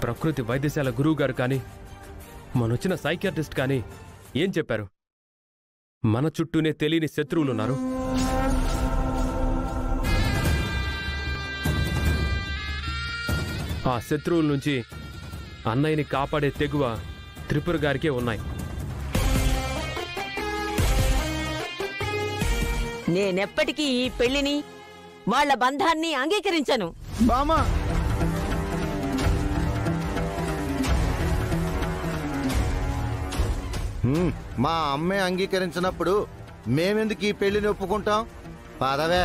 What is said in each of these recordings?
ప్రకృతి వైద్యశాల గురువు గారు కానీ మనొచ్చిన సైకియాట్రిస్ట్ కానీ ఏం చెప్పారు? మన చుట్టూనే తెలియని శత్రువులున్నారు. ఆ శత్రువుల నుంచి అన్నయ్యని కాపాడే తెగువ త్రిపుర గారికే ఉన్నాయి. నేనెప్పటికీ ఈ పెళ్లిని వాళ్ల బంధాన్ని అంగీకరించను. బామా మా అమ్మే అంగీకరించినప్పుడు మేమెందుకు ఈ పెళ్లిని ఒప్పుకుంటాం? పదవే.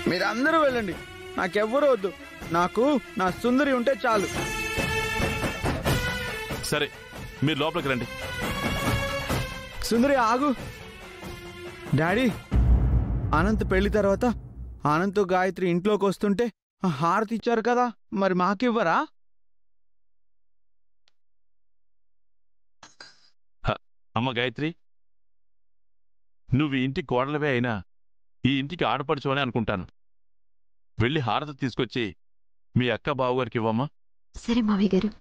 మీరందరూ వెళ్ళండి, నాకెవ్వరూ వద్దు. నాకు నా సుందరి ఉంటే చాలు. సరే, మీరు లోపలికి రండి. సుందరి ఆగు. డాడీ, అనంత్ పెళ్లి తర్వాత అనంత్ గాయత్రి ఇంట్లోకి వస్తుంటే హారతి ఇచ్చారు కదా, మరి మాకివ్వరా? అమ్మ గాయత్రి, నువ్వు ఈ ఇంటి కోడలవే అయినా ఈ ఇంటికి ఆడపడుచు అని అనుకుంటాను. వెళ్ళి హారతి తీసుకొచ్చి మీ అక్క బావగారికి ఇవ్వమ్మా. సరే మావయ్య గారు.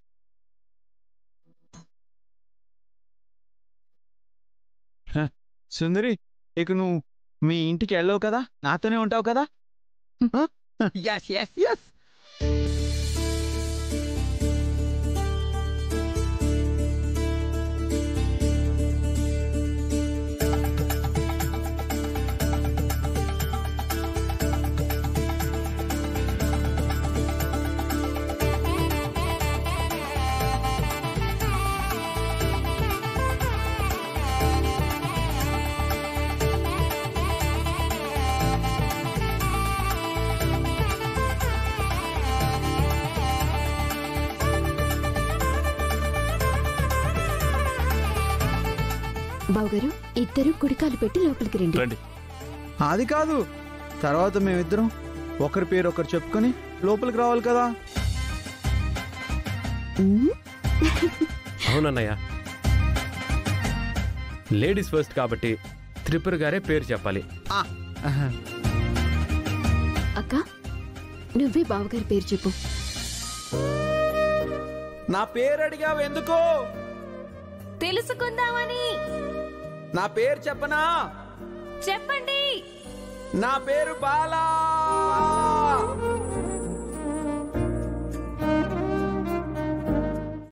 సుందరి, ఇక నువ్వు మీ ఇంటికి వెళ్ళవు కదా, నాతోనే ఉంటావు కదా? yes, yes, yes. బావగారు, ఇద్దరు కుడికాలు పెట్టి లోపలికి రండి. అది కాదు, తర్వాత మేమిద్దరం ఒకరి పేరు ఒకరు చెప్పుకొని లోపలికి రావాలి కదా. అవునన్నయ్య, లేడీస్ ఫస్ట్ కాబట్టి త్రిపుర గారే పేరు చెప్పాలి. అక్క, నువ్వే బావగారి పేరు చెప్పు. నా పేరు అడిగావు ఎందుకో? తెలుసుకుందామని. నా పేరు చెప్పనా? చెప్పండి. నా పేరు బాలా.